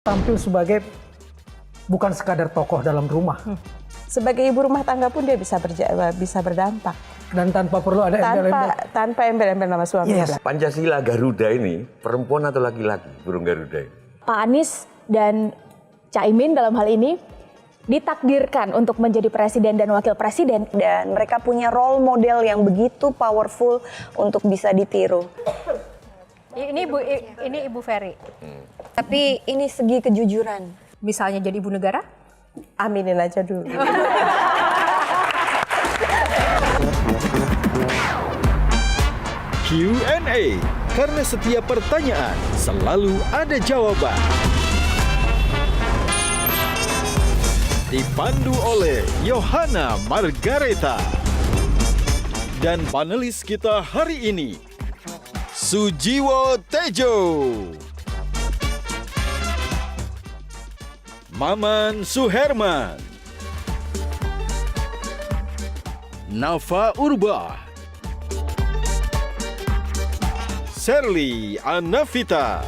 tampil sebagai bukan sekadar tokoh dalam rumah. Sebagai ibu rumah tangga pun dia bisa berdampak. Dan tanpa perlu ada embel-embel. Tanpa embel-embel nama suami. Yes. Pancasila Garuda ini perempuan atau laki-laki burung Garuda ini? Pak Anies dan Caimin dalam hal ini ditakdirkan untuk menjadi presiden dan wakil presiden. Dan mereka punya role model yang begitu powerful untuk bisa ditiru. Ini Ibu Ferry. Tapi ini segi kejujuran. Misalnya jadi ibu negara? Aminin aja dulu. Q&A, karena setiap pertanyaan selalu ada jawaban. Dipandu oleh Yohana Margareta. Dan panelis kita hari ini, Sujiwo Tejo, Maman Suherman, Nafa Urbah, Sherly Anavita,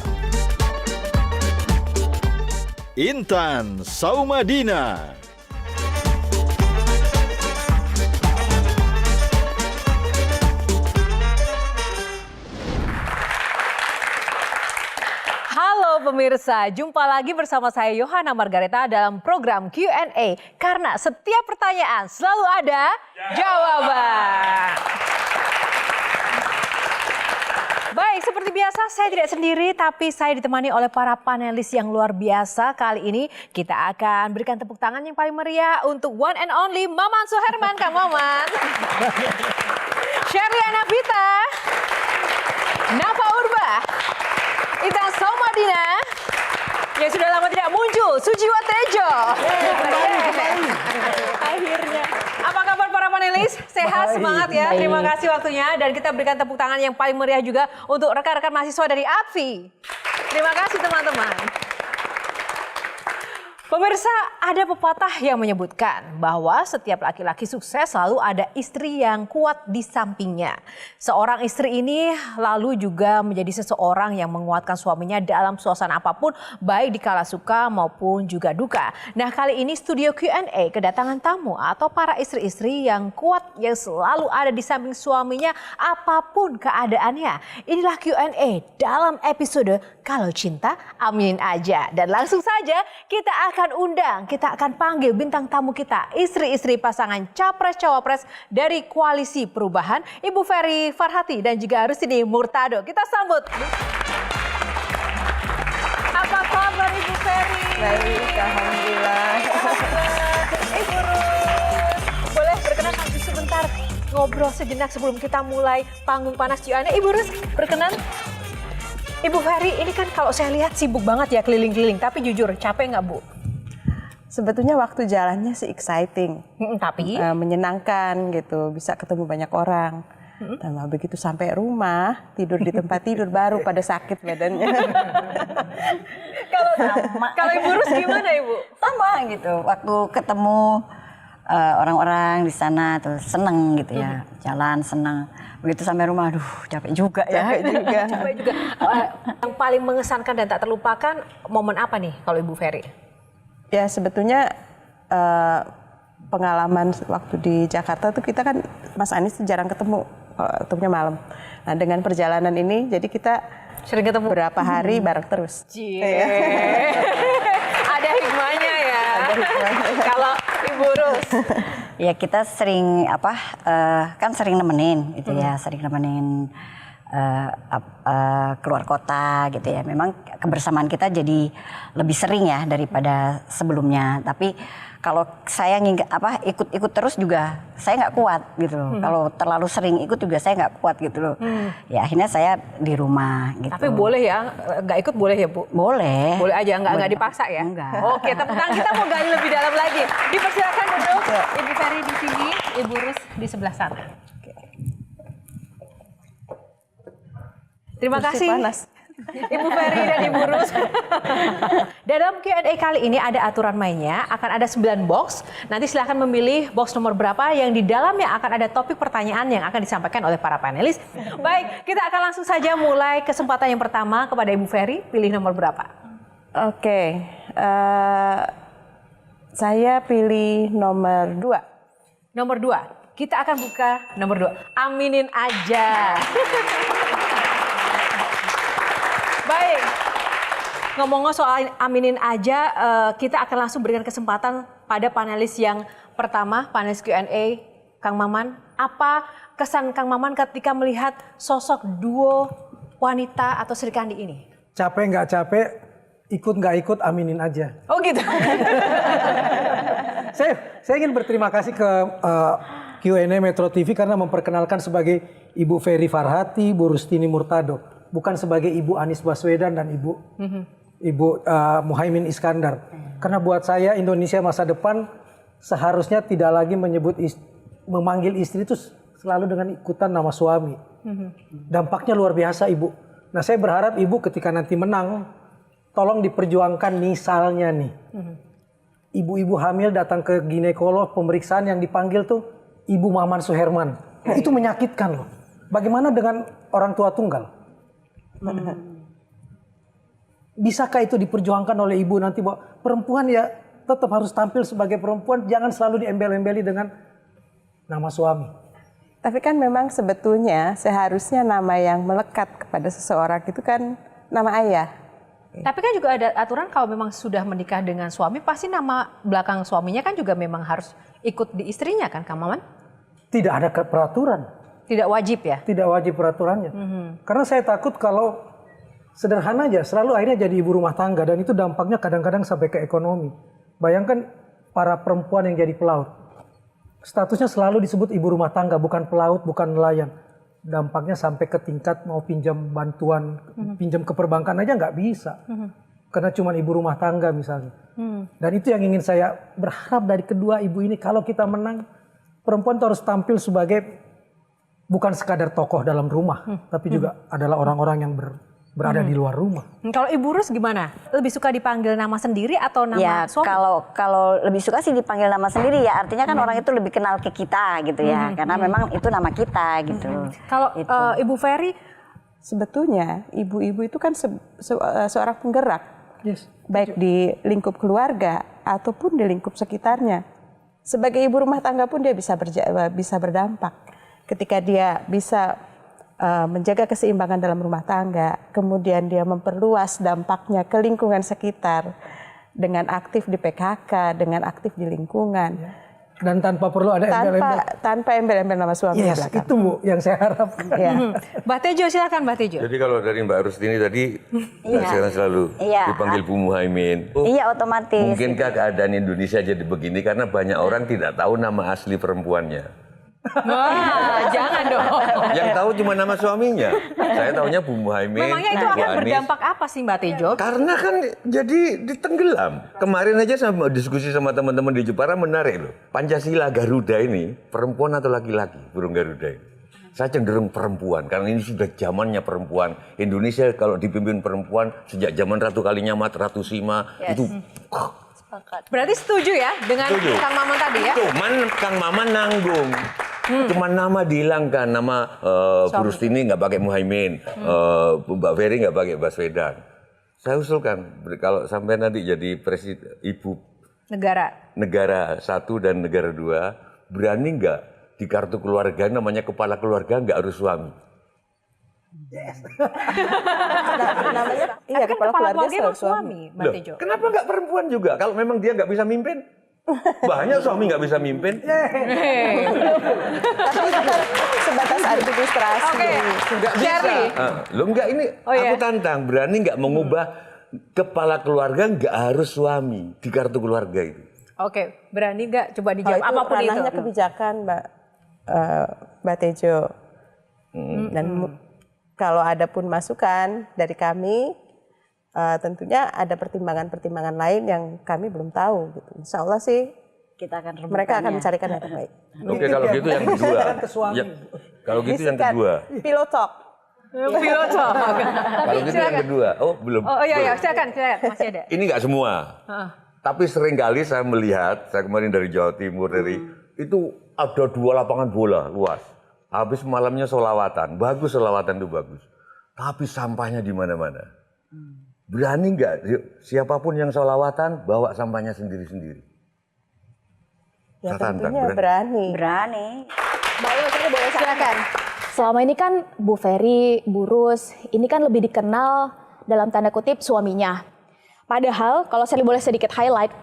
Intan Saumadina. Halo pemirsa, jumpa lagi bersama saya Yohana Margareta dalam program Q&A. Karena setiap pertanyaan selalu ada jawaban. Baik, seperti biasa saya tidak sendiri tapi saya ditemani oleh para panelis yang luar biasa. Kali ini kita akan berikan tepuk tangan yang paling meriah untuk one and only Maman Suherman, Kang Maman. Sherly Anavita, Nafa Urbah, Intan Saumadina, yang sudah lama tidak muncul, Sujiwo Tejo. Akhirnya. Apa kabar para panelis? Sehat, semangat ya. Terima kasih waktunya. Dan kita berikan tepuk tangan yang paling meriah juga untuk rekan-rekan mahasiswa dari ADVI. Terima kasih teman-teman. Pemirsa, ada pepatah yang menyebutkan bahwa setiap laki-laki sukses selalu ada istri yang kuat di sampingnya. Seorang istri ini lalu juga menjadi seseorang yang menguatkan suaminya dalam suasana apapun, baik di kala suka maupun juga duka. Nah, kali ini studio Q&A kedatangan tamu atau para istri-istri yang kuat yang selalu ada di samping suaminya apapun keadaannya. Inilah Q&A dalam episode Kalau Cinta Aminin Aja. Dan langsung saja kita akan panggil bintang tamu kita, istri-istri pasangan Capres-Cawapres dari Koalisi Perubahan, Ibu Ferry Farhati dan juga Rustini Murtado. Kita sambut. Apa kabar Ibu Ferry? Baik, alhamdulillah. Ibu Rus, boleh berkenan sebentar ngobrol sejenak sebelum kita mulai panggung panas Q&A. Ibu Rus, berkenan? Ibu Ferry, ini kan kalau saya lihat sibuk banget ya keliling-keliling, tapi jujur capek nggak Bu? Sebetulnya waktu jalannya sih exciting. Tapi? Menyenangkan gitu, bisa ketemu banyak orang. Dan begitu sampai rumah, tidur di tempat tidur baru pada sakit badannya. Kalau Ibu Rus gimana Ibu? Sama gitu, waktu ketemu orang-orang di sana tuh seneng gitu ya, jalan seneng. Begitu sampai rumah, aduh capek juga ya. Capek juga. Yang paling mengesankan dan tak terlupakan momen apa nih kalau Ibu Ferry? Ya sebetulnya pengalaman waktu di Jakarta tuh kita kan Mas Anies tuh jarang ketemunya malam. Nah dengan perjalanan ini jadi kita sering ketemu berapa hari bareng terus. Ada hikmahnya ya. Kalau Ibu Rus? Ya kita sering kan sering nemenin gitu ya, sering nemenin keluar kota gitu ya. Memang kebersamaan kita jadi lebih sering ya daripada sebelumnya. Tapi kalau saya ikut-ikut terus juga saya nggak kuat gitu loh. Kalau terlalu sering ikut juga saya nggak kuat gitu loh. Ya akhirnya saya di rumah gitu. Tapi boleh ya, nggak ikut boleh ya Bu? Boleh. Boleh aja, nggak dipaksa ya? Enggak. Oke, tepuk tangan kita mau gali lebih dalam lagi. Dipersilakan duduk. Ibu Ferry di sini, Ibu Rus di sebelah sana. Terima kasih. Panas. Ibu Ferry dan Ibu Rus. Dalam Q&A kali ini ada aturan mainnya, akan ada 9 box. Nanti silahkan memilih box nomor berapa yang di dalamnya akan ada topik pertanyaan yang akan disampaikan oleh para panelis. Baik, kita akan langsung saja mulai kesempatan yang pertama kepada Ibu Ferry. Pilih nomor berapa? Oke, saya pilih nomor 2. Nomor 2, kita akan buka nomor 2. Aminin aja. Baik, ngomong-ngomong soal aminin aja, kita akan langsung berikan kesempatan pada panelis yang pertama, panelis Q&A. Kang Maman, apa kesan Kang Maman ketika melihat sosok duo wanita atau Sri Kandi ini? Capek nggak capek, ikut nggak ikut, aminin aja. Oh gitu. Saya ingin berterima kasih ke Q&A Metro TV karena memperkenalkan sebagai Ibu Ferry Farhati, Bu Rustini Murtado, bukan sebagai Ibu Anies Baswedan dan Ibu Muhaimin Iskandar. Karena buat saya Indonesia masa depan seharusnya tidak lagi memanggil istri itu selalu dengan ikutan nama suami. Dampaknya luar biasa, Ibu. Nah, saya berharap Ibu ketika nanti menang, tolong diperjuangkan misalnya nih. Ibu-ibu hamil datang ke ginekolog, pemeriksaan yang dipanggil tuh Ibu Maman Suherman. Itu menyakitkan loh. Bagaimana dengan orang tua tunggal? Bisakah itu diperjuangkan oleh Ibu nanti bahwa perempuan ya tetap harus tampil sebagai perempuan, jangan selalu diembel-embeli dengan nama suami. Tapi kan memang sebetulnya seharusnya nama yang melekat kepada seseorang itu kan nama ayah. Tapi kan juga ada aturan kalau memang sudah menikah dengan suami, pasti nama belakang suaminya kan juga memang harus ikut di istrinya kan, Kang Maman? Tidak ada peraturan. Tidak wajib ya? Tidak wajib peraturannya. Karena saya takut kalau sederhana aja, selalu akhirnya jadi ibu rumah tangga dan itu dampaknya kadang-kadang sampai ke ekonomi. Bayangkan para perempuan yang jadi pelaut. Statusnya selalu disebut ibu rumah tangga, bukan pelaut, bukan nelayan. Dampaknya sampai ke tingkat mau pinjam bantuan, pinjam ke perbankan aja nggak bisa. Karena cuma ibu rumah tangga misalnya. Dan itu yang ingin saya berharap dari kedua ibu ini, kalau kita menang, perempuan itu harus tampil sebagai bukan sekadar tokoh dalam rumah, tapi juga adalah orang-orang yang berada di luar rumah. Kalau Ibu Rus gimana? Lebih suka dipanggil nama sendiri atau nama Ya, suami? kalau lebih suka sih dipanggil nama sendiri ya, artinya kan orang itu lebih kenal ke kita gitu ya, karena memang itu nama kita gitu. Kalau Itu. Ibu Ferry, Sebetulnya ibu-ibu itu kan seorang penggerak, Yes. baik di lingkup keluarga ataupun di lingkup sekitarnya. Sebagai ibu rumah tangga pun dia bisa berdampak. Ketika dia bisa menjaga keseimbangan dalam rumah tangga, kemudian dia memperluas dampaknya ke lingkungan sekitar dengan aktif di PKK, dengan aktif di lingkungan. Dan tanpa perlu ada embel-embel. Tanpa embel-embel nama suami di Yes, belakang. itu Bu yang saya harap. Ya. Mbak Tejo silakan Mbak Tejo. Jadi kalau dari Mbak Rustini tadi, sekarang selalu dipanggil Bu Muhaimin. Oh, Iya, otomatis. mungkinkah keadaan Indonesia jadi begini karena banyak orang tidak tahu nama asli perempuannya? Wah, jangan dong. Yang tahu cuma nama suaminya. Saya tahunya Bu Muhaimin, Memangnya itu Bu akan Anies. berdampak apa sih Mbak Tejo? Karena kan jadi ditenggelam. Kemarin aja sama diskusi sama teman-teman di Jepara menarik loh. Pancasila Garuda ini perempuan atau laki-laki burung Garuda ini? Saya cenderung perempuan karena ini sudah zamannya perempuan. Indonesia kalau dipimpin perempuan sejak zaman Ratu Kalinyamat, Ratu Sima itu. Berarti setuju ya dengan Setuju. Kang Maman tadi ya? Cuman Kang Maman nanggung. Cuman nama dihilangkan, nama Bu Rustini nggak pakai Muhaimin, Mbak Ferry nggak pakai Baswedan. Saya usulkan kalau sampai nanti jadi presiden ibu negara 1 dan negara 2, berani nggak di kartu keluarga namanya kepala keluarga nggak harus suami. Iya, Kan kepala keluarga emang selalu suami, Mbak Loh, Tejo. kenapa nggak perempuan juga? Kalau memang dia nggak bisa mimpin, banyak suami nggak bisa mimpin. Tapi itu kan sebatas administrasi. Oke, Nggak bisa. Sherry. Loh enggak ini Oh, iya. aku tantang, berani nggak mengubah kepala keluarga nggak harus suami di kartu keluarga itu. Oke, berani nggak? Coba Oh, dijawab itu apapun itu. ranahnya kebijakan Mbak Tejo. Dan kalau ada pun masukan dari kami, tentunya ada pertimbangan-pertimbangan lain yang kami belum tahu. Gitu. Insya Allah sih Kita akan mereka akan mencarikan yang terbaik. Oke, kalau gitu yang kedua. Ke suami. Kalau gitu yang Bisikan. kedua. Pillow talk. Pilot talk. Kalau gitu yang kedua. Oh, belum. Oh iya, Belum. silakan, masih ada. Ini nggak semua. Tapi seringkali saya melihat, saya kemarin dari Jawa Timur, itu ada 2 lapangan bola luas. Habis malamnya sholawatan, bagus sholawatan itu bagus. Tapi sampahnya di mana-mana. berani nggak siapapun yang sholawatan bawa sampahnya sendiri-sendiri? Ya Saya tantang, tentunya berani. Berani. Mbak Yo, saya boleh silakan. Selama ini kan Bu Ferry, Bu Rus, ini kan lebih dikenal dalam tanda kutip suaminya. Padahal kalau saya boleh sedikit highlight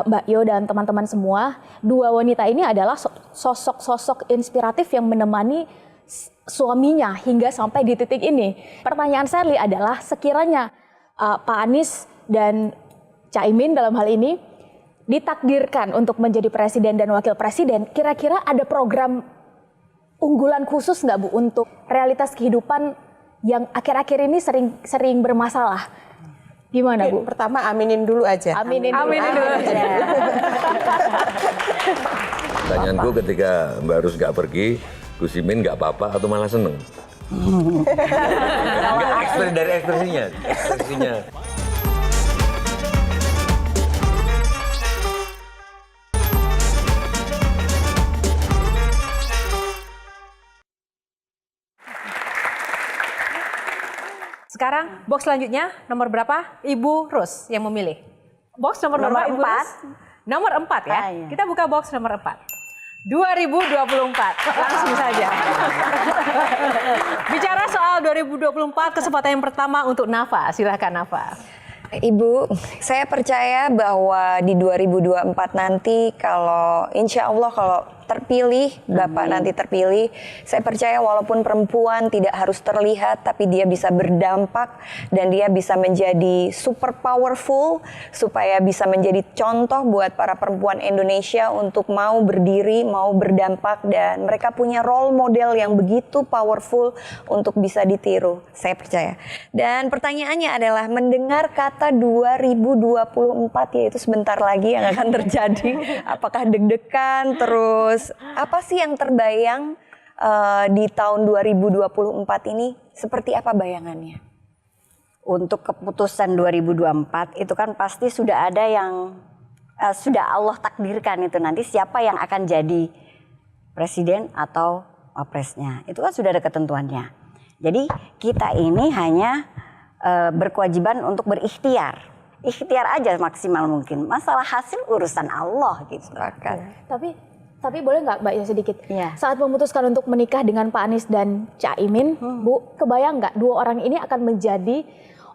Mbak Yo dan teman-teman semua, dua wanita ini adalah sosok-sosok inspiratif yang menemani suaminya hingga sampai di titik ini. Pertanyaan saya adalah sekiranya Pak Anies dan Caimin dalam hal ini ditakdirkan untuk menjadi presiden dan wakil presiden, kira-kira ada program unggulan khusus nggak Bu untuk realitas kehidupan yang akhir-akhir ini sering bermasalah? Gimana Bu? Pertama aminin dulu aja. Aminin dulu. Pertanyaanku ketika Mbak Rus nggak pergi, Gus Imin nggak apa-apa atau malah seneng? Enggak, dari ekspresinya. Sekarang box selanjutnya nomor berapa? Ibu Rus yang memilih. Box nomor berapa Ibu 4. Rus? Nomor 4 ya. Iya. Kita buka box nomor 4. 2024, langsung saja. Bicara soal 2024, kesempatan yang pertama untuk Nafa. Silakan Nafa. Ibu, saya percaya bahwa di 2024 nanti kalau insya Allah kalau terpilih, Bapak nanti terpilih, saya percaya walaupun perempuan tidak harus terlihat, tapi dia bisa berdampak dan dia bisa menjadi super powerful supaya bisa menjadi contoh buat para perempuan Indonesia untuk mau berdiri, mau berdampak dan mereka punya role model yang begitu powerful untuk bisa ditiru, saya percaya. Dan pertanyaannya adalah mendengar kata 2024 yaitu sebentar lagi yang akan terjadi, apakah deg-degan terus apa sih yang terbayang di tahun 2024 ini? Seperti apa bayangannya? Untuk keputusan 2024 itu kan pasti sudah ada yang sudah Allah takdirkan itu nanti siapa yang akan jadi presiden atau wapresnya. Itu kan sudah ada ketentuannya. Jadi kita ini hanya berkewajiban untuk berikhtiar. Ikhtiar aja maksimal mungkin. Masalah hasil urusan Allah gitu. Tapi boleh nggak Mbak ya sedikit? Iya. Saat memutuskan untuk menikah dengan Pak Anies dan Caimin, Bu, kebayang nggak dua orang ini akan menjadi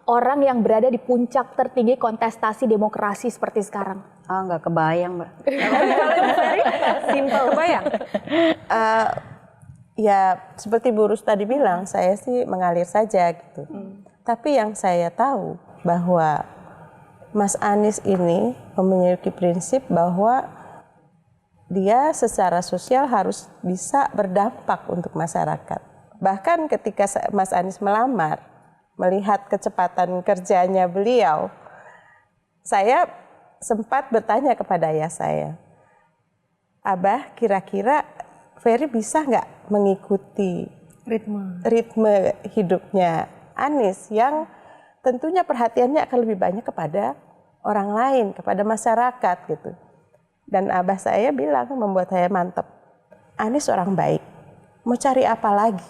orang yang berada di puncak tertinggi kontestasi demokrasi seperti sekarang? Nggak kebayang Mbak. Simple, kebayang. Ya seperti Bu Rus tadi bilang, saya sih mengalir saja gitu. Tapi yang saya tahu bahwa Mas Anies ini memiliki prinsip bahwa dia secara sosial harus bisa berdampak untuk masyarakat. Bahkan ketika Mas Anies melamar, melihat kecepatan kerjanya beliau, saya sempat bertanya kepada ayah saya, Abah kira-kira Ferry bisa nggak mengikuti ritme hidupnya Anies yang tentunya perhatiannya akan lebih banyak kepada orang lain, kepada masyarakat gitu. Dan abah saya bilang, membuat saya mantep, Anies orang baik, mau cari apa lagi?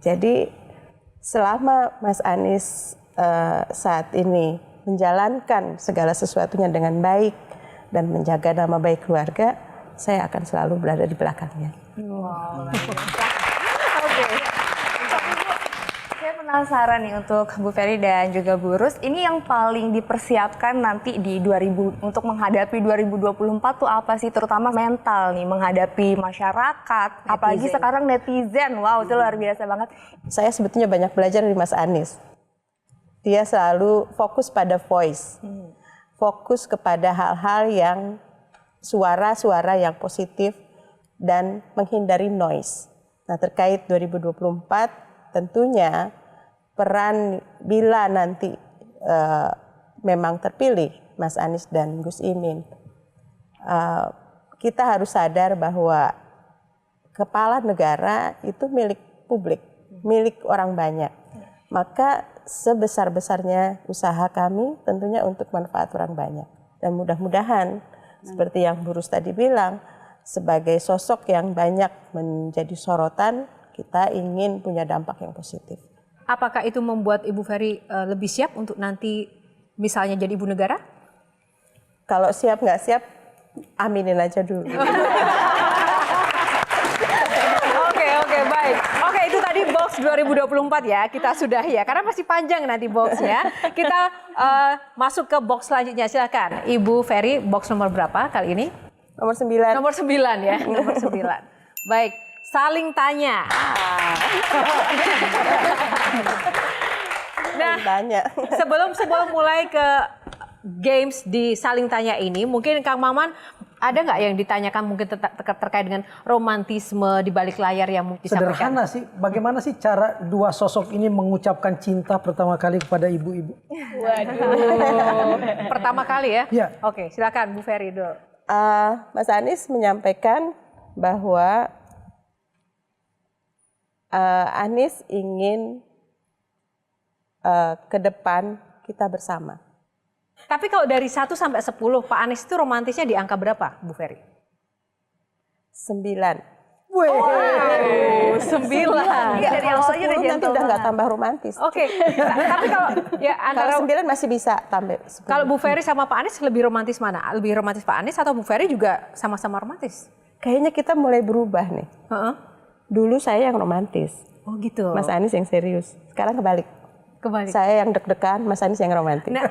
Jadi selama Mas Anies saat ini menjalankan segala sesuatunya dengan baik dan menjaga nama baik keluarga, saya akan selalu berada di belakangnya. Saya penasaran nih untuk Bu Ferry dan juga Bu Rus, ini yang paling dipersiapkan nanti di untuk menghadapi 2024 tuh apa sih? Terutama mental nih, menghadapi masyarakat, apalagi sekarang netizen, wow itu luar biasa banget. Saya sebetulnya banyak belajar dari Mas Anies. Dia selalu fokus pada voice, fokus kepada hal-hal yang suara-suara yang positif dan menghindari noise. Nah terkait 2024, tentunya peran bila nanti memang terpilih Mas Anies dan Gus Imin, kita harus sadar bahwa kepala negara itu milik publik, milik orang banyak. Maka sebesar-besarnya usaha kami tentunya untuk manfaat orang banyak. Dan mudah-mudahan seperti yang Bu Rus tadi bilang, sebagai sosok yang banyak menjadi sorotan, kita ingin punya dampak yang positif. apakah itu membuat Ibu Ferry lebih siap untuk nanti misalnya jadi ibu negara? Kalau siap nggak siap, aminin aja dulu. Oke, baik. Oke, itu tadi box 2024 ya, kita sudah ya, karena masih panjang nanti boxnya. Kita masuk ke box selanjutnya, silakan. Ibu Ferry, box nomor berapa kali ini? Nomor 9. Nomor 9 ya, nomor 9. Baik, saling tanya. Nah, sebelum mulai ke games di saling tanya ini, mungkin Kang Maman ada nggak yang ditanyakan mungkin terkait dengan romantisme di balik layar yang mungkin disampaikan? Sederhana sih, bagaimana sih cara dua sosok ini mengucapkan cinta pertama kali kepada ibu-ibu? Waduh, pertama kali ya? Ya. Oke, silakan Bu Ferry dulu. Mas Anies menyampaikan bahwa Anies ingin ke depan kita bersama. Tapi kalau dari 1 sampai 10, Pak Anies itu romantisnya di angka berapa, Bu Ferry? 9. Wow, 9. Dari awal aja nanti udah nggak tambah romantis. Oke, tapi kalau ya antara kalau 9 masih bisa tambah 10. Kalau Bu Ferry sama Pak Anies lebih romantis mana? Lebih romantis Pak Anies atau Bu Ferry juga sama-sama romantis? Kayaknya kita mulai berubah nih. Dulu saya yang romantis. Oh gitu. Mas Anies yang serius. Sekarang kebalik. Kebalik. Saya yang deg-degan, Mas Anies yang romantis. Nah,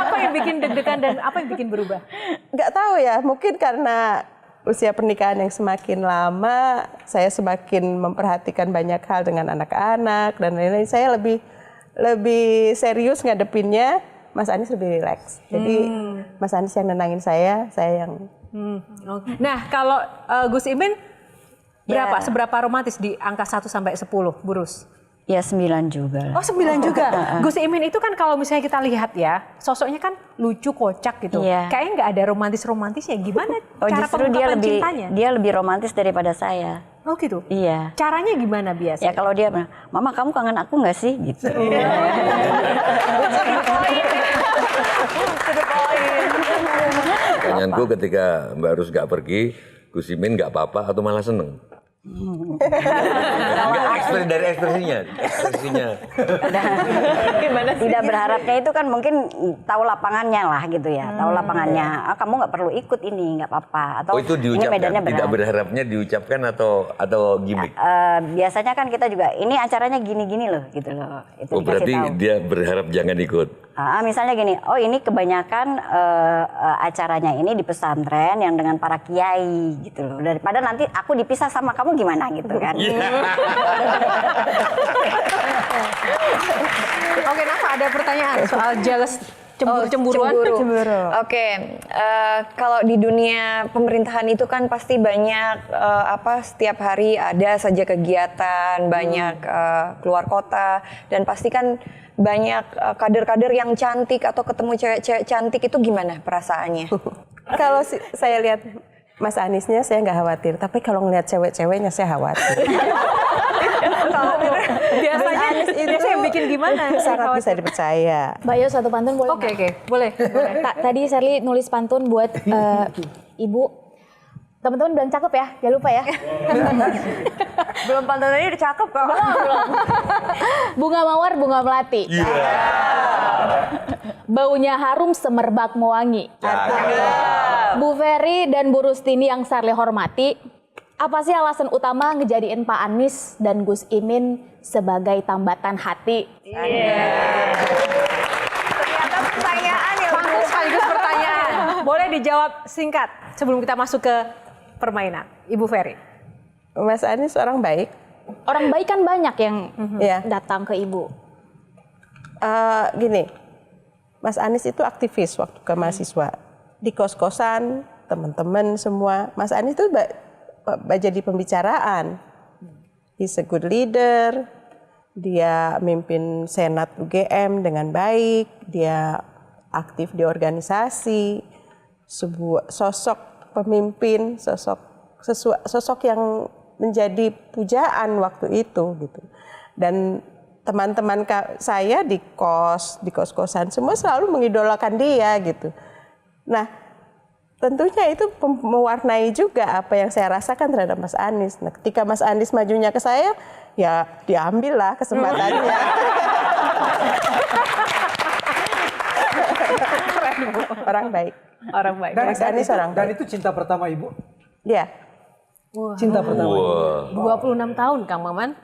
apa yang bikin deg-degan dan apa yang bikin berubah? Nggak tahu ya, mungkin karena usia pernikahan yang semakin lama, saya semakin memperhatikan banyak hal dengan anak-anak dan lain-lain. Saya lebih serius ngadepinnya, Mas Anies lebih rileks. Jadi Mas Anies yang nenangin saya yang... Nah, kalau Gus Imin berapa? Seberapa romantis di angka 1 sampai 10, Burus? Ya 9 juga lah. Oh 9 juga. Gus Imin itu kan kalau misalnya kita lihat ya, sosoknya kan lucu, kocak gitu. Iya. Kayaknya nggak ada romantis-romantisnya. Gimana cara justru pengungkapan cintanya? dia lebih romantis daripada saya. Oh gitu? Iya. Caranya gimana biasa? Ya kalau dia, Mama kamu kangen aku nggak sih? Gitu. Pertanyaanku ketika Mbak Rus nggak pergi, Gus Imin nggak apa-apa atau malah seneng? Dari ekspresinya. Tidak berharapnya itu kan mungkin tahu lapangannya lah gitu ya, tahu lapangannya. Kamu nggak perlu ikut ini, nggak apa-apa. Atau itu ini diucapkan, medannya berat. tidak berharapnya diucapkan atau gimmick? Biasanya kan kita juga ini acaranya gini-gini loh, gitu loh. Itu berarti tahu. dia berharap jangan ikut. Misalnya gini, oh ini kebanyakan acaranya ini di pesantren yang dengan para kiai gitu loh. Daripada nanti aku dipisah sama kamu gimana gitu kan. Oke, Nafa ada pertanyaan soal jealous, cemburu-cemburuan. Oke, kalau di dunia pemerintahan itu kan pasti banyak setiap hari ada saja kegiatan, banyak keluar kota dan pasti kan banyak kader-kader yang cantik atau ketemu cewek-cewek cantik, itu gimana perasaannya? Kalau saya lihat Mas Aniesnya saya nggak khawatir, tapi kalau ngelihat cewek-ceweknya saya khawatir. Biasanya itu yang bikin gimana? Sangat bisa dipercaya. Mbak Yo, satu pantun boleh? Oke, boleh. Tadi Sherly nulis pantun buat Ibu. Teman-teman bilang cakep ya, jangan lupa ya. Belum pantunannya udah cakep kok. Bunga mawar, bunga melati. Baunya harum, semerbak mewangi. Bu Ferry dan Bu Rustini yang Sherly hormati, apa sih alasan utama ngejadiin Pak Anies dan Gus Imin sebagai tambatan hati? Ternyata pertanyaan ya. Pantun sekaligus pertanyaan. Boleh dijawab singkat sebelum kita masuk ke permainan. Ibu Ferry. Mas Anies orang baik. Orang baik kan banyak yang datang ke Ibu. Gini, Mas Anies itu aktivis waktu ke mahasiswa. Di kos-kosan, teman-teman semua. Mas Anies itu jadi pembicaraan. He's a good leader. Dia mimpin Senat UGM dengan baik. Dia aktif di organisasi. Sebuah sosok pemimpin, sosok yang menjadi pujaan waktu itu gitu. Dan teman-teman saya di kos-kosan semua selalu mengidolakan dia gitu. Nah, tentunya itu mewarnai juga apa yang saya rasakan terhadap Mas Anies. Nah, ketika Mas Anies majunya ke saya, ya diambil lah kesempatannya. Orang baik. Orang baik. Mas Anies orang Dan baik. itu cinta pertama Ibu? Ya. Cinta pertama. Wah. 26 tahun Kang Maman.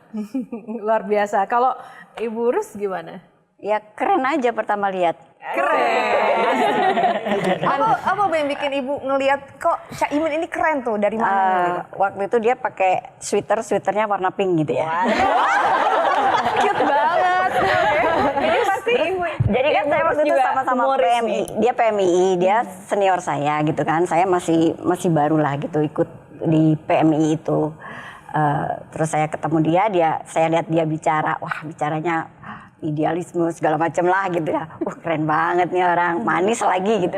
Luar biasa. Kalau Ibu Rus gimana? Ya keren aja pertama lihat. Apa yang bikin ibu ngelihat kok Caimin ini keren tuh, dari mana? Waktu itu dia pakai sweaternya warna pink gitu ya. Cute banget. Ini pasti ibu. Jadi kan saya waktu itu sama-sama PMI, dia PMI, dia senior saya gitu kan. Saya masih baru lah gitu ikut di PMI itu. Terus saya ketemu saya lihat dia bicara, wah bicaranya idealisme segala macam lah gitu ya. Keren banget nih orang, manis lagi gitu.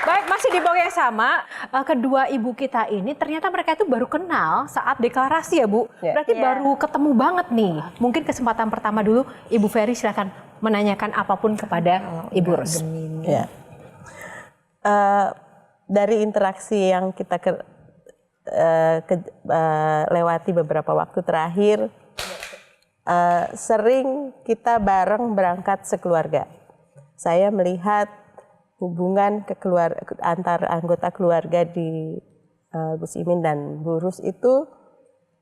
Baik, masih di bawah yang sama, kedua ibu kita ini ternyata mereka itu baru kenal saat deklarasi ya Bu. Berarti baru ketemu banget nih. Mungkin kesempatan pertama dulu Ibu Ferry silakan menanyakan apapun kepada Ibu Rus. Ya. Dari interaksi yang kita lewati beberapa waktu terakhir, sering kita bareng berangkat sekeluarga. Saya melihat hubungan antar anggota keluarga di Gus Imin dan Bu Rus itu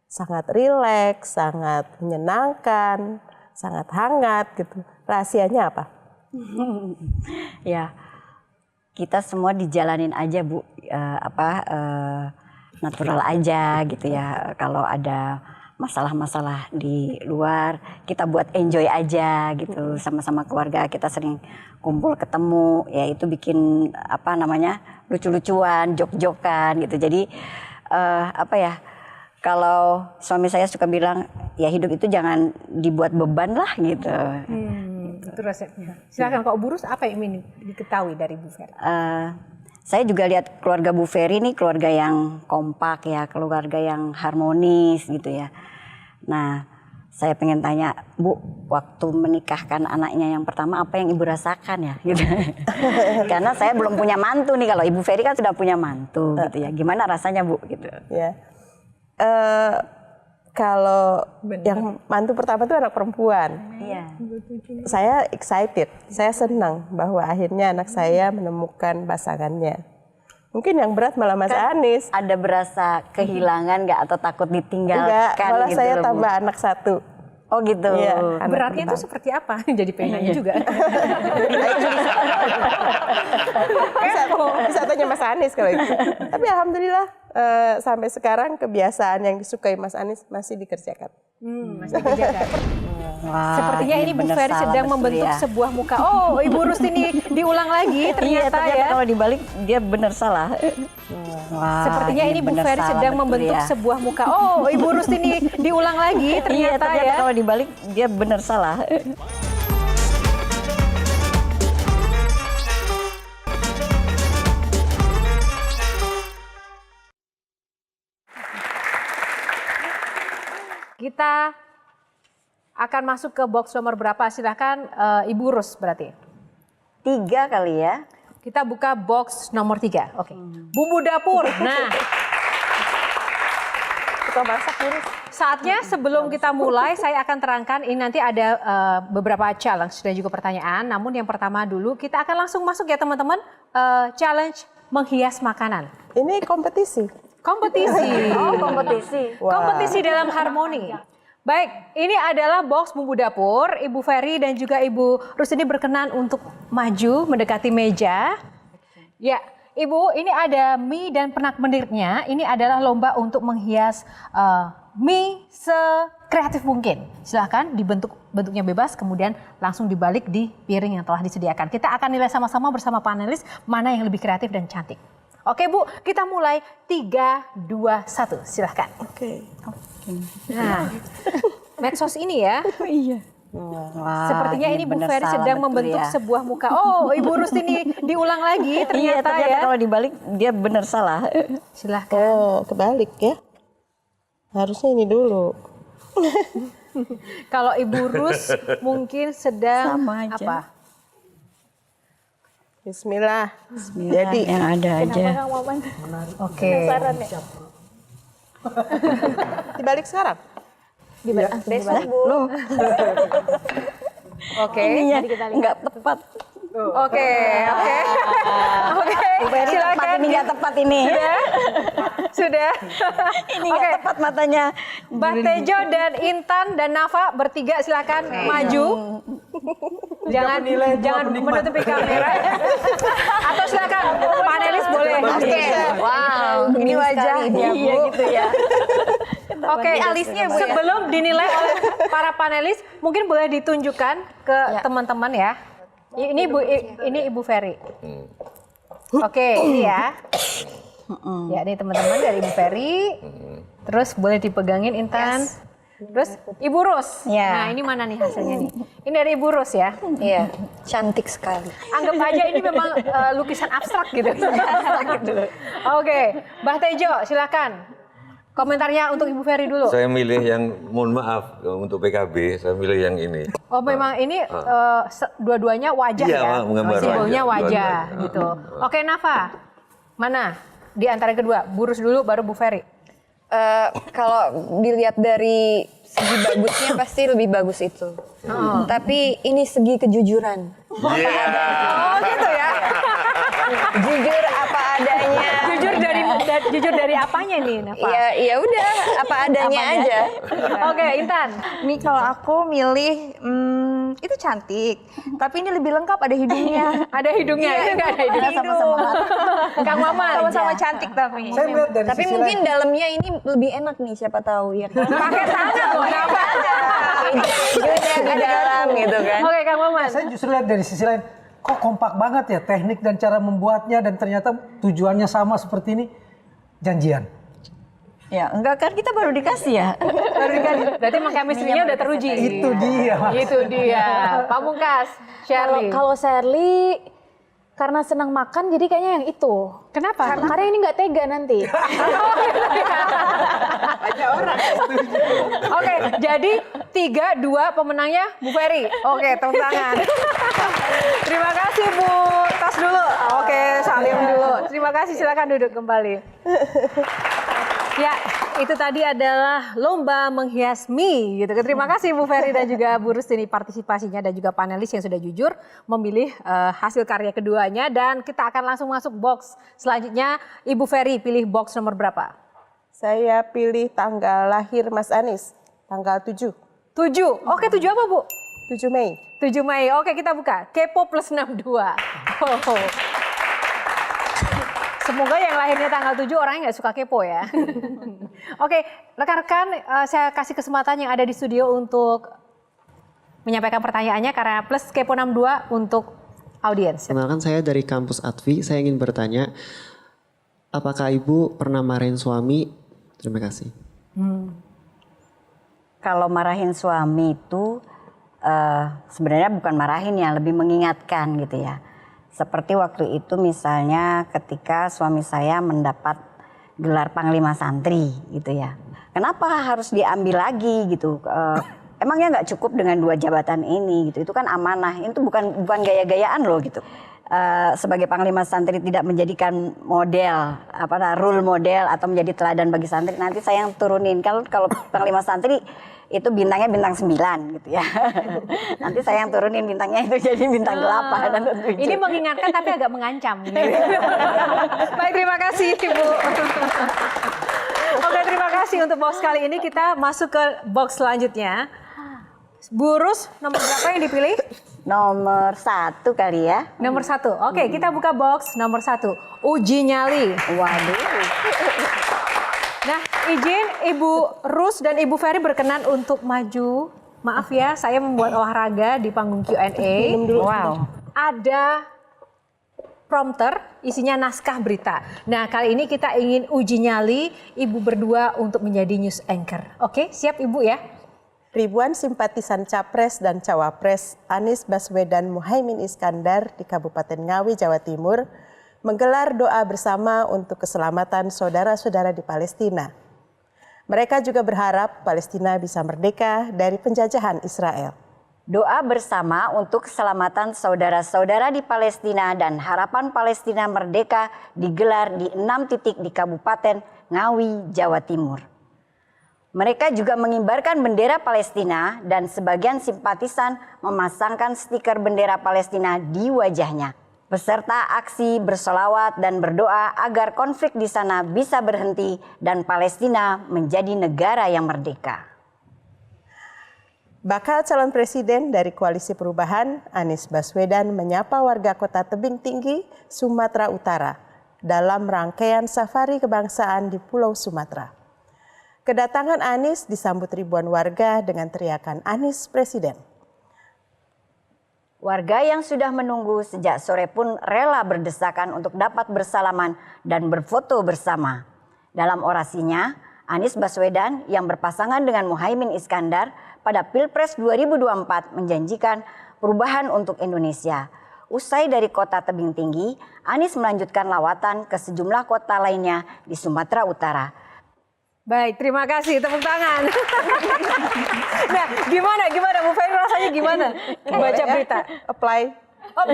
sangat rileks, sangat menyenangkan, sangat hangat gitu. Rahasianya apa? Ya, kita semua dijalanin aja Bu, natural aja gitu ya. Kalau ada masalah-masalah di luar, kita buat enjoy aja gitu, sama-sama keluarga. Kita sering kumpul ketemu, ya itu bikin lucu-lucuan, jok-jokan gitu. Jadi kalau suami saya suka bilang, ya hidup itu jangan dibuat beban lah gitu. Itu resepnya. Silakan kok Bu Rus, apa yang ingin diketahui dari Bu Ferry? Saya juga lihat keluarga Bu Ferry ini keluarga yang kompak ya, keluarga yang harmonis gitu ya. Nah, saya pengen tanya, Bu, waktu menikahkan anaknya yang pertama apa yang Ibu rasakan ya? Gitu. Karena saya belum punya mantu nih, kalau Ibu Ferry kan sudah punya mantu gitu ya. Gimana rasanya Bu? Gitu. Ya, kalau yang mantu pertama itu anak perempuan. Iya. Saya excited, saya senang bahwa akhirnya anak saya menemukan pasangannya. Mungkin yang berat malah Mas Anies. Ada berasa kehilangan nggak atau takut ditinggalkan? Enggak, malah gitu saya loh, Bu? tambah anak satu. Oh gitu. Iya, anak Beratnya itu pertama. seperti apa? Jadi pengen nanya juga. Bisa tanya Mas Anies kalau itu. Tapi alhamdulillah sampai sekarang kebiasaan yang disukai Mas Anies masih dikerjakan. Masih dijaga. Wah, Sepertinya ini Bu bener Ferry salah sedang betul membentuk ya. sebuah muka. Oh, Ibu Rus ini diulang lagi Iya, ternyata ternyata ya. kalau dibalik dia benar salah. Wah, Sepertinya ini Bu bener Ferry salah sedang betul membentuk ya. sebuah muka. Oh, Ibu Rus ini diulang lagi Iya, ternyata ternyata ya. kalau dibalik dia benar salah. Kita akan masuk ke box nomor berapa? Silahkan Ibu Rus berarti. 3 kali ya. Kita buka box nomor 3. Oke. Bumbu dapur. Nah, Suka masak Rus? saatnya sebelum kita mulai saya akan terangkan ini nanti ada beberapa challenge dan juga pertanyaan. Namun yang pertama dulu kita akan langsung masuk ya teman-teman. Challenge menghias makanan. Ini kompetisi. Kompetisi. Oh, kompetisi. Kompetisi dalam harmoni. Baik, ini adalah box bumbu dapur. Ibu Ferry dan juga Ibu Rus ini berkenan untuk maju mendekati meja. Ya, Ibu, ini ada mie dan pernak-perniknya. Ini adalah lomba untuk menghias mie sekreatif mungkin. Silahkan bentuknya bebas, kemudian langsung dibalik di piring yang telah disediakan. Kita akan nilai sama-sama bersama panelis mana yang lebih kreatif dan cantik. Oke Bu, kita mulai 3, 2, 1. Silahkan. Oke. Nah, medsos ini ya. Iya. Wah, Sepertinya ini Bu benar Ferry salah sedang betul membentuk ya. sebuah muka. Oh, Ibu Rus ini diulang lagi Iya, ternyata ternyata ya. kalau dibalik dia benar salah. Silahkan. Oh, kebalik ya. Harusnya ini dulu. Kalau Ibu Rus mungkin sedang Sama aja. apa? Bismillah. Bismillah, Jadi yang ada aja. Oke. Dibalik sekarang. Besok Bu. Oke. Ininya Jadi kita lihat. nggak tepat. Oke. Silakan. Tepat ini nggak tepat ini. Sudah. Ini nggak tepat matanya. Mbak Tejo dan Intan dan Nafa bertiga silakan maju. Jangan menutupi kamera. Atau silakan panelis boleh. Oke. Wow, ini wajah Iya gitu ya. Oke, alisnya, Bu, ya. sebelum dinilai oleh para panelis, mungkin boleh ditunjukkan ke teman-teman ya. Ini Ibu Ferry. Oke, ini ya. Ya, ini teman-teman dari Ibu Ferry. Terus boleh dipegangin Intan. Terus Ibu Rus. Ya. Nah, ini mana nih hasilnya nih? Ini dari Ibu Rus ya. Iya, cantik sekali. Anggap aja ini memang lukisan abstrak gitu. Oke, Mbah Tejo silakan. Komentarnya untuk Ibu Ferry dulu. Saya milih yang, mohon maaf untuk PKB, saya milih yang ini. Oh memang ini dua-duanya wajah Iya, ya? menggambar Simbolnya wajah, wajah gitu. Oke Nafa, mana di antara kedua? Burus dulu baru Bu Ferry. Kalau dilihat dari segi bagusnya pasti lebih bagus itu. Tapi ini segi kejujuran. Oh gitu ya? Jujur apa adanya. Jujur dari apanya nih Nafa? Ya udah, apa adanya aja. Oke Intan. Nih kalau aku milih itu cantik, tapi ini lebih lengkap ada hidungnya. Ada hidungnya, itu nggak ada hidungnya. Kang Maman. Sama-sama cantik tapi. Saya melihat dari Tapi sisi mungkin lain. dalamnya ini lebih enak nih, siapa tahu ya kan. Pakai tangan loh Nafa. Hidungnya di dalam gitu kan. Oke Kang Maman. Saya justru lihat dari sisi lain, kok kompak banget ya teknik dan cara membuatnya dan ternyata tujuannya sama seperti ini. Janjian. Ya enggak kan kita baru dikasih ya. Berarti emang chemistry-nya udah teruji. Itu dia. Itu dia. Pamungkas, Shirley. Kalau Shirley karena senang makan jadi kayaknya yang itu. Kenapa? Karena ini nggak tega nanti. Oke, jadi 3-2 pemenangnya Bu Ferry. Oke, tepuk tangan. Terima kasih Bu. Tas dulu. Oke, salim dulu. Terima kasih, silakan duduk kembali. Ya, itu tadi adalah lomba menghias mie gitu. Terima kasih Bu Ferry dan juga Bu Rustini partisipasinya dan juga panelis yang sudah jujur memilih hasil karya keduanya, dan kita akan langsung masuk box selanjutnya. Ibu Ferry pilih box nomor berapa? Saya pilih tanggal lahir Mas Anies, tanggal 7. 7. Oke, 7 apa Bu? 7 Mei. 7 Mei. Oke, kita buka. Kepo plus 62. Oh. Semoga yang lahirnya tanggal 7 orangnya nggak suka kepo ya. Oke, rekan-rekan, saya kasih kesempatan yang ada di studio untuk menyampaikan pertanyaannya karena plus kepo 62 untuk audiens. Kenalkan, saya dari kampus Advi. Saya ingin bertanya, apakah Ibu pernah marahin suami? Terima kasih. Kalau marahin suami itu sebenarnya bukan marahin ya, lebih mengingatkan gitu ya. Seperti waktu itu misalnya ketika suami saya mendapat gelar Panglima Santri gitu ya. Kenapa harus diambil lagi gitu? Emangnya nggak cukup dengan 2 jabatan ini gitu? Itu kan amanah, itu bukan gaya-gayaan loh gitu. Sebagai Panglima Santri tidak menjadikan model, role model atau menjadi teladan bagi santri. Nanti saya yang turunin. Kalau Panglima Santri itu bintangnya bintang 9 gitu ya. Nanti saya yang turunin bintangnya itu jadi bintang 8 dan 7. Ini mengingatkan tapi agak mengancam. Baik, terima kasih Ibu. Oke, terima kasih untuk box kali ini. Kita masuk ke box selanjutnya. Burus nomor berapa yang dipilih? Nomor 1 kali ya. Nomor 1. Oke, kita buka box nomor 1. Uji nyali. Waduh. Nah, izin Ibu Rus dan Ibu Ferry berkenan untuk maju. Maaf ya, saya membuat olahraga di panggung Q&A. Wow. Ada prompter, isinya naskah berita. Nah, kali ini kita ingin uji nyali Ibu berdua untuk menjadi news anchor. Oke, siap Ibu ya? Ribuan simpatisan Capres dan Cawapres Anies Baswedan Muhaimin Iskandar di Kabupaten Ngawi, Jawa Timur menggelar doa bersama untuk keselamatan saudara-saudara di Palestina. Mereka juga berharap Palestina bisa merdeka dari penjajahan Israel. Doa bersama untuk keselamatan saudara-saudara di Palestina dan harapan Palestina merdeka digelar di 6 titik di Kabupaten Ngawi, Jawa Timur. Mereka juga mengibarkan bendera Palestina dan sebagian simpatisan memasangkan stiker bendera Palestina di wajahnya. Peserta aksi bersolawat dan berdoa agar konflik di sana bisa berhenti dan Palestina menjadi negara yang merdeka. Bakal calon presiden dari Koalisi Perubahan, Anies Baswedan menyapa warga Kota Tebing Tinggi, Sumatera Utara dalam rangkaian safari kebangsaan di Pulau Sumatera. Kedatangan Anies disambut ribuan warga dengan teriakan Anies Presiden. Warga yang sudah menunggu sejak sore pun rela berdesakan untuk dapat bersalaman dan berfoto bersama. Dalam orasinya, Anies Baswedan yang berpasangan dengan Muhaimin Iskandar pada Pilpres 2024 menjanjikan perubahan untuk Indonesia. Usai dari Kota Tebing Tinggi, Anies melanjutkan lawatan ke sejumlah kota lainnya di Sumatera Utara. Baik, terima kasih. Tepuk tangan. Nah, gimana Bu Ferry rasanya gimana? Baca berita. Apply. Oh,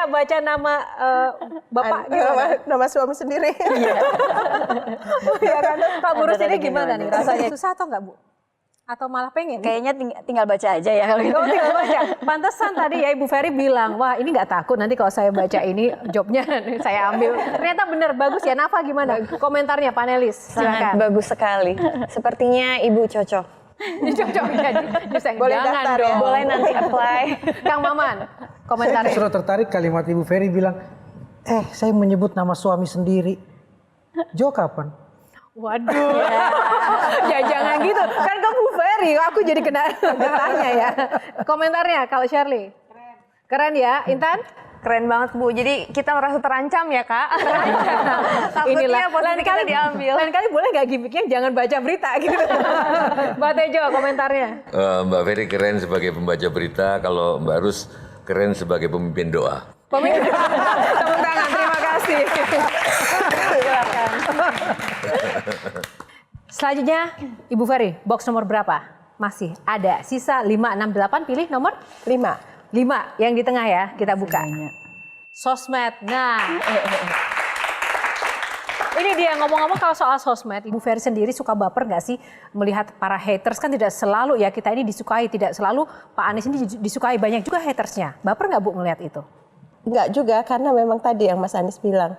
baca nama Bapak nama suami sendiri. Ya kan? Pak Burus ini gimana nih rasanya? Susah atau enggak, Bu? Atau malah pengen? Kayaknya tinggal baca aja ya kalau gitu. Oh, tinggal baca. Pantesan tadi ya Ibu Ferry bilang, wah ini nggak takut nanti kalau saya baca ini jobnya saya ambil. Ternyata benar, bagus ya. Nafa gimana? Komentarnya panelis, Sangat silakan. bagus sekali. Sepertinya Ibu cocok. Cocok jadi. Boleh Jangan daftar dong. ya? Boleh nanti apply. Kang Maman, Saya komentarnya. justru tertarik kalimat Ibu Ferry bilang, saya menyebut nama suami sendiri. Jo kapan? Waduh, ya jangan gitu. Kan ke Bu Ferry, aku jadi kena getahnya ya. Komentarnya kalau Shirley. Keren ya, Intan? Keren banget Bu, jadi kita merasa terancam ya Kak. Takutnya posisi kita diambil. Lain kali boleh nggak gimmicknya jangan baca berita gitu. Mbak Tejo komentarnya. Mbak Ferry keren sebagai pembaca berita, kalau Mbak Rus keren sebagai pemimpin doa. Pemimpin, tepuk tangan, terima kasih. Silakan. Selanjutnya Ibu Ferry, box nomor berapa? Masih ada sisa 5, 6, 8, pilih nomor 5. 5 yang di tengah ya, kita buka. Sosmed. Nah, ini dia ngomong-ngomong kalau soal sosmed, Ibu Ferry sendiri suka baper nggak sih melihat para haters? Kan tidak selalu ya kita ini disukai, tidak selalu Pak Anies ini disukai, banyak juga hatersnya. Baper nggak Bu melihat itu? Enggak juga, karena memang tadi yang Mas Anies bilang,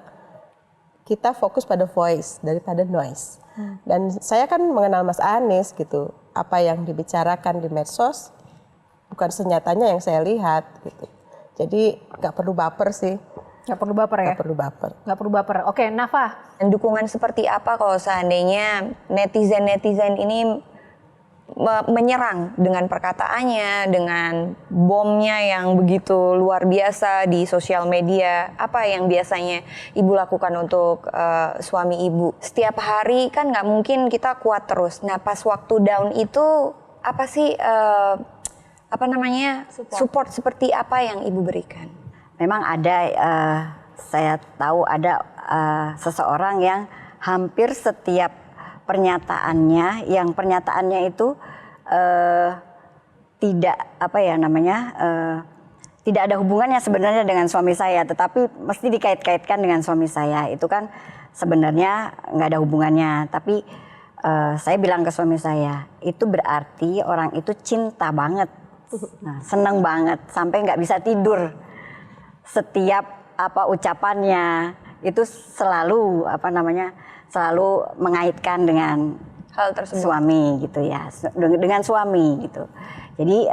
kita fokus pada voice daripada noise. Dan saya kan mengenal Mas Anies gitu, apa yang dibicarakan di medsos bukan senyatanya yang saya lihat gitu. Jadi nggak perlu baper sih. Nggak perlu baper ya? Nggak perlu baper. Nggak perlu baper. Oke, Nafa. Dan dukungan seperti apa kalau seandainya netizen-netizen ini menyerang dengan perkataannya, dengan bomnya yang begitu luar biasa di sosial media? Apa yang biasanya Ibu lakukan untuk suami Ibu? Setiap hari kan nggak mungkin kita kuat terus. Nah pas waktu down itu apa sih support seperti apa yang Ibu berikan? Memang ada, saya tahu ada seseorang yang hampir setiap pernyataannya, yang pernyataannya itu tidak tidak ada hubungannya sebenarnya dengan suami saya, tetapi mesti dikait-kaitkan dengan suami saya. Itu kan sebenarnya nggak ada hubungannya, tapi saya bilang ke suami saya, itu berarti orang itu cinta banget, seneng banget, sampai nggak bisa tidur. Setiap ucapannya itu selalu selalu mengaitkan dengan Hal tersebut. suami gitu ya, dengan suami gitu. Jadi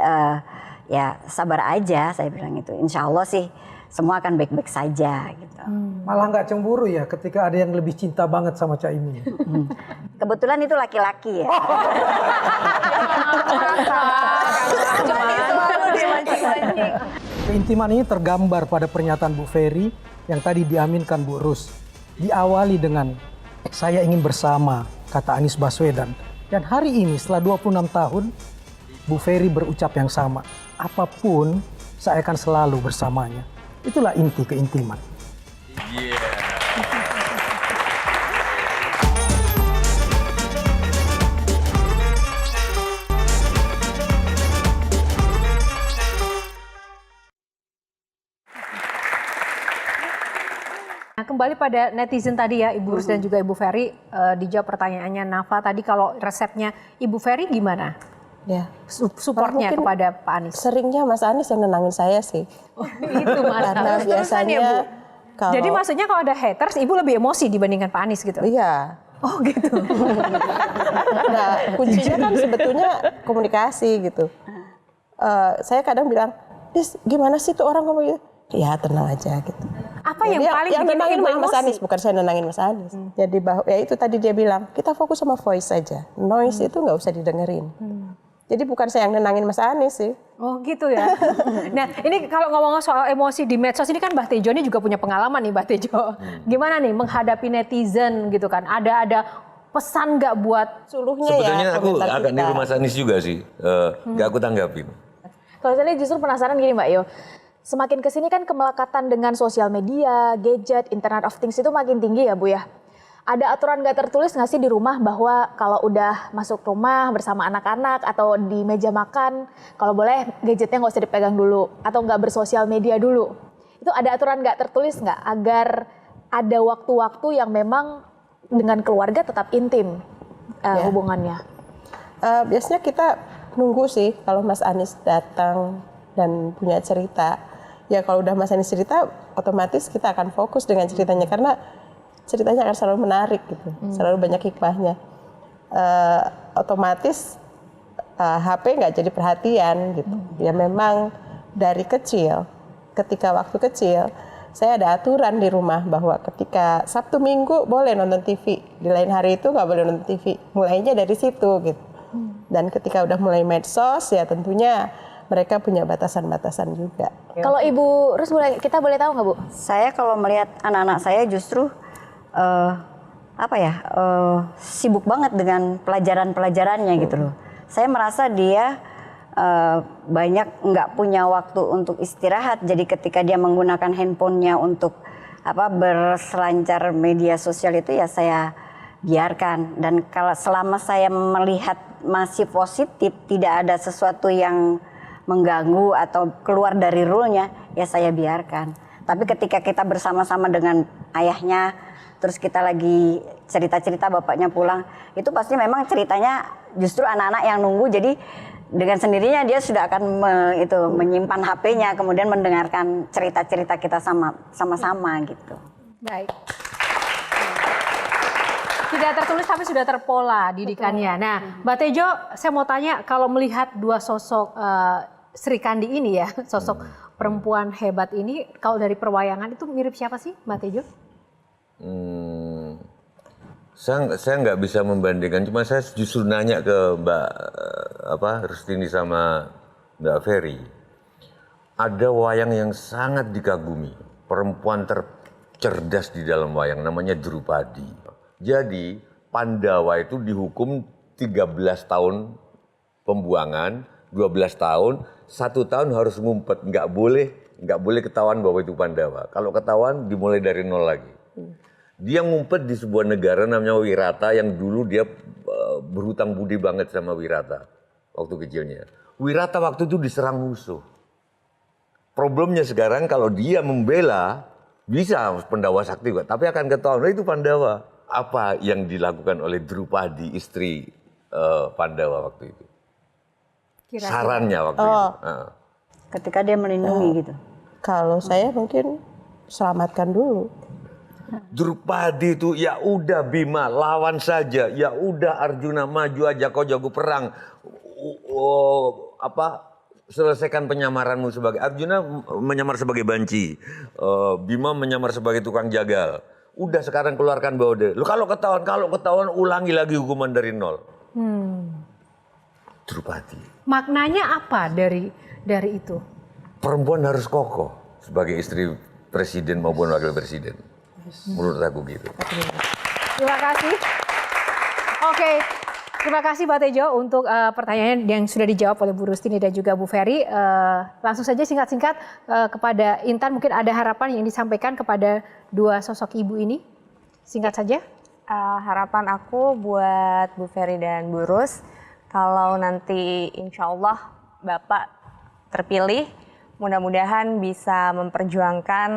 ya sabar aja, saya bilang itu. Insya Allah sih semua akan baik-baik saja gitu. Malah nggak cemburu ya ketika ada yang lebih cinta banget sama Cak Imin. Kebetulan itu laki-laki ya. Keintiman ini tergambar pada pernyataan Bu Ferry yang tadi diaminkan Bu Rus. Diawali dengan, saya ingin bersama, kata Anies Baswedan. Dan hari ini setelah 26 tahun, Bu Ferry berucap yang sama. Apapun, saya akan selalu bersamanya. Itulah inti keintiman. kembali pada netizen tadi ya, Ibu Rus dan juga Ibu Ferry, dijawab pertanyaannya Nafa tadi, kalau resepnya Ibu Ferry gimana? Ya, Supportnya mungkin kepada Pak Anies. seringnya Mas Anies yang nenangin saya sih. Itu Mas. Karena biasanya kalau Jadi maksudnya kalau ada haters, Ibu lebih emosi dibandingkan Pak Anies gitu? iya. Oh gitu. Nah, kuncinya kan sebetulnya komunikasi gitu. Saya kadang bilang, Dis, gimana sih tuh orang ngomong gitu? Ya tenang aja gitu. Apa yang paling yang bikin nenangin Ibu Mas emosi? Anies, bukan saya nenangin Mas Anies. Jadi ya itu tadi dia bilang, kita fokus sama voice saja. Noise itu nggak usah didengerin. Jadi bukan saya yang nenangin Mas Anies sih. Oh gitu ya. Nah ini kalau ngomong soal emosi di medsos ini kan Mbak Tejo ini juga punya pengalaman nih Mbak Tejo. Gimana nih menghadapi netizen gitu kan? Ada pesan nggak buat Suluhnya Sebetulnya ya aku komentar agak kita. niru Mas Anies juga sih. Gak aku tanggapin. Kalau saya justru penasaran gini Mbak Yo, semakin kesini kan kemelekatan dengan sosial media, gadget, Internet of Things itu makin tinggi ya Bu ya. Ada aturan nggak tertulis nggak sih di rumah bahwa kalau udah masuk rumah bersama anak-anak atau di meja makan, kalau boleh gadgetnya nggak usah dipegang dulu atau nggak bersosial media dulu. Itu ada aturan nggak tertulis nggak agar ada waktu-waktu yang memang dengan keluarga tetap intim hubungannya? Biasanya kita nunggu sih kalau Mas Anies datang dan punya cerita. Ya kalau udah Mas Anies cerita, otomatis kita akan fokus dengan ceritanya karena ceritanya akan selalu menarik gitu, selalu banyak hikmahnya. Otomatis HP nggak jadi perhatian gitu. Ya memang dari kecil, ketika waktu kecil, saya ada aturan di rumah bahwa ketika Sabtu Minggu boleh nonton TV, di lain hari itu nggak boleh nonton TV. Mulainya dari situ gitu. Dan ketika udah mulai medsos ya tentunya mereka punya batasan-batasan juga. Kalau Ibu Rus kita boleh tahu nggak Bu? Saya kalau melihat anak-anak saya justru sibuk banget dengan pelajaran-pelajarannya gitu loh. Saya merasa dia banyak nggak punya waktu untuk istirahat. Jadi ketika dia menggunakan handphonenya untuk berselancar media sosial itu ya saya biarkan. Dan kalau selama saya melihat masih positif, tidak ada sesuatu yang mengganggu atau keluar dari rule-nya, ya saya biarkan. Tapi ketika kita bersama-sama dengan ayahnya, terus kita lagi cerita-cerita bapaknya pulang, itu pasti memang ceritanya justru anak-anak yang nunggu. Jadi dengan sendirinya dia sudah akan menyimpan HP-nya, kemudian mendengarkan cerita-cerita kita sama-sama gitu. baik. Tidak tertulis tapi sudah terpola didikannya. Nah, Mbak Tejo, saya mau tanya kalau melihat dua sosok Sri Kandi ini ya, sosok perempuan hebat ini, kalau dari perwayangan itu mirip siapa sih, Mbak Tejo? Saya nggak bisa membandingkan, cuma saya justru nanya ke Mbak Rustini sama Mbak Ferry. Ada wayang yang sangat dikagumi, perempuan tercerdas di dalam wayang, namanya Drupadi. Jadi Pandawa itu dihukum 13 tahun pembuangan, 12 tahun, 1 tahun harus ngumpet, nggak boleh ketahuan bahwa itu Pandawa. Kalau ketahuan dimulai dari nol lagi. Dia ngumpet di sebuah negara namanya Wirata yang dulu dia berhutang budi banget sama Wirata waktu kecilnya. Wirata waktu itu diserang musuh. Problemnya sekarang kalau dia membela bisa Pandawa sakti, tapi akan ketahuan itu Pandawa. Apa yang dilakukan oleh Drupadi, istri Pandawa waktu itu? Kira-kira. Sarannya waktu itu. Ketika dia melindungi gitu. Kalau saya mungkin selamatkan dulu. Drupadi itu ya udah Bima lawan saja, ya udah Arjuna maju aja kau jago perang, selesaikan penyamaranmu sebagai Arjuna menyamar sebagai banci, Bima menyamar sebagai tukang jagal. Udah sekarang keluarkan Baude. Lu kalau ketahuan ulangi lagi hukuman dari nol. Drupadi. Maknanya apa dari itu? Perempuan harus kokoh sebagai istri presiden maupun wakil presiden. Menurut aku gitu. Terima kasih. Oke, terima kasih Mbak Tejo untuk pertanyaan yang sudah dijawab oleh Bu Rustini dan juga Bu Ferry. Langsung saja singkat-singkat kepada Intan, mungkin ada harapan yang disampaikan kepada dua sosok ibu ini. Singkat saja. Harapan aku buat Bu Ferry dan Bu Rus, kalau nanti insya Allah Bapak terpilih, mudah-mudahan bisa memperjuangkan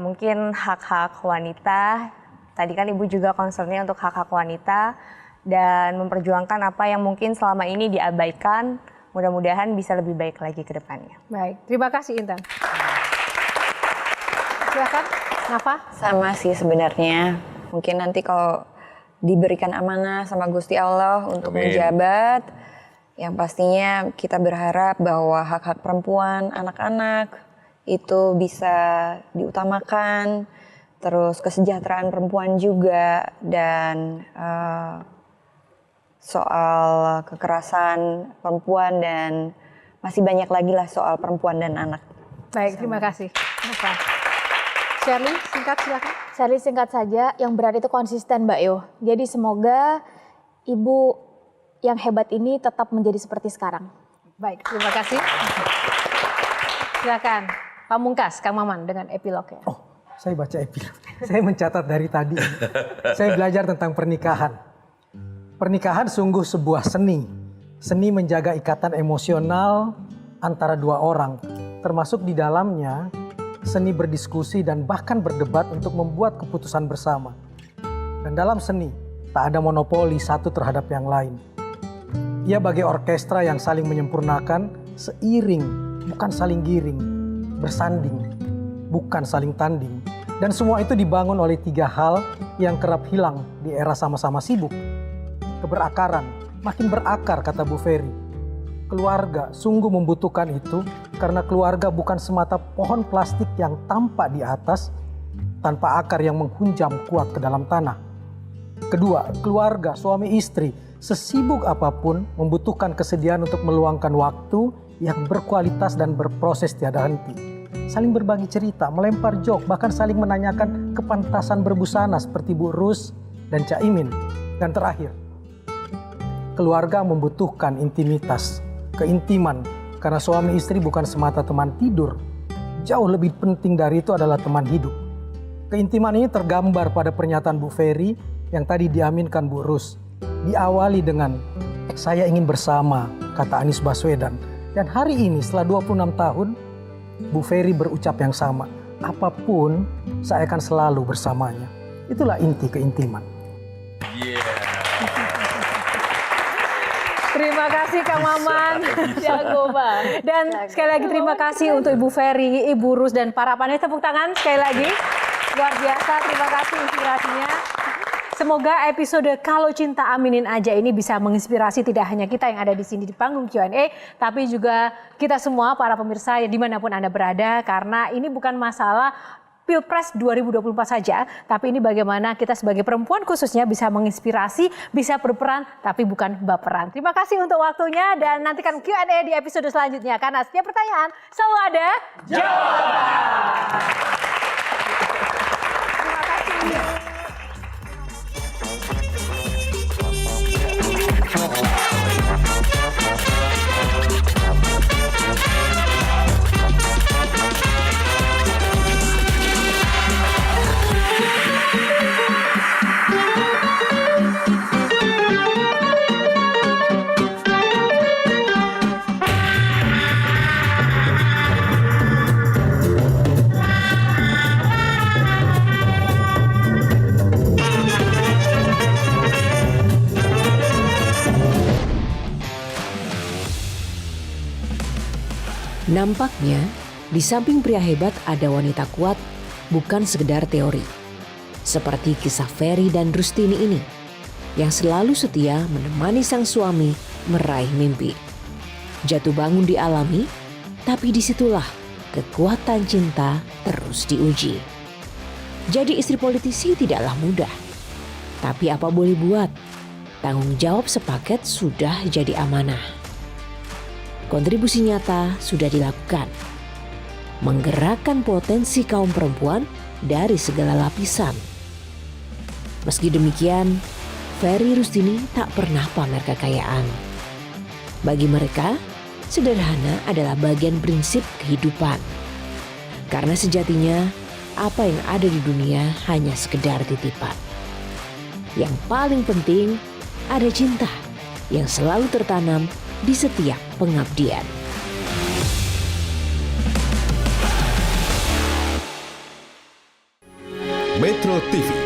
mungkin hak-hak wanita. Tadi kan Ibu juga concernnya untuk hak-hak wanita dan memperjuangkan apa yang mungkin selama ini diabaikan. Mudah-mudahan bisa lebih baik lagi ke depannya. Baik, terima kasih Intan. Silakan, Nafa. Sama sih sebenarnya. Mungkin nanti kalau diberikan amanah sama Gusti Allah untuk menjabat, yang pastinya kita berharap bahwa hak-hak perempuan, anak-anak itu bisa diutamakan, terus kesejahteraan perempuan juga, dan soal kekerasan perempuan, dan masih banyak lagi lah soal perempuan dan anak. Baik, terima kasih. Shirley, singkat silakan. Shirley, singkat saja, yang berat itu konsisten Mbak Yo. Jadi semoga Ibu yang hebat ini tetap menjadi seperti sekarang. Baik, terima kasih. Silakan. Pamungkas, Kang Maman dengan epilognya. Oh, saya baca epilog. Saya mencatat dari tadi. Saya belajar tentang pernikahan. Pernikahan sungguh sebuah seni. Seni menjaga ikatan emosional antara dua orang. Termasuk di dalamnya seni berdiskusi dan bahkan berdebat untuk membuat keputusan bersama. Dan dalam seni, tak ada monopoli satu terhadap yang lain. Ia bagai orkestra yang saling menyempurnakan, seiring, bukan saling giring. Bersanding, bukan saling tanding. Dan semua itu dibangun oleh 3 hal yang kerap hilang di era sama-sama sibuk. Keberakaran, makin berakar kata Bu Ferry. Keluarga sungguh membutuhkan itu karena keluarga bukan semata pohon plastik yang tampak di atas tanpa akar yang menghunjam kuat ke dalam tanah. Kedua, keluarga, suami istri, sesibuk apapun membutuhkan kesediaan untuk meluangkan waktu yang berkualitas dan berproses tiada henti. Saling berbagi cerita, melempar jok, bahkan saling menanyakan kepantasan berbusana seperti Bu Rus dan Cak Imin. Dan terakhir, keluarga membutuhkan intimitas, keintiman, karena suami istri bukan semata teman tidur. Jauh lebih penting dari itu adalah teman hidup. Keintiman ini tergambar pada pernyataan Bu Ferry yang tadi diaminkan Bu Rus. Diawali dengan, saya ingin bersama, kata Anies Baswedan. Dan hari ini setelah 26 tahun, Bu Ferry berucap yang sama. Apapun, saya akan selalu bersamanya. Itulah inti keintiman. Terima kasih Kang Maman. Jago Bang. Dan sekali lagi terima kasih untuk Ibu Ferry, Ibu Rus, dan para panelis. Tepuk tangan sekali lagi. Luar biasa, terima kasih inspirasinya. Semoga episode Kalau Cinta Aminin Aja ini bisa menginspirasi tidak hanya kita yang ada di sini di panggung Q&A, tapi juga kita semua para pemirsa dimanapun Anda berada, karena ini bukan masalah Pilpres 2024 saja, tapi ini bagaimana kita sebagai perempuan khususnya bisa menginspirasi, bisa berperan, tapi bukan baperan. Terima kasih untuk waktunya dan nantikan Q&A di episode selanjutnya, karena setiap pertanyaan selalu ada jawaban. Terima kasih. Nampaknya, di samping pria hebat ada wanita kuat, bukan sekedar teori. Seperti kisah Ferry dan Rustini ini, yang selalu setia menemani sang suami meraih mimpi. Jatuh bangun dialami, tapi disitulah kekuatan cinta terus diuji. Jadi istri politisi tidaklah mudah. Tapi apa boleh buat, tanggung jawab sepaket sudah jadi amanah. Kontribusi nyata sudah dilakukan, menggerakkan potensi kaum perempuan dari segala lapisan. Meski demikian, Ferry Rustini tak pernah pamer kekayaan. Bagi mereka, sederhana adalah bagian prinsip kehidupan. Karena sejatinya, apa yang ada di dunia hanya sekedar titipan. Yang paling penting, ada cinta yang selalu tertanam di setiap pengabdian. Metro TV.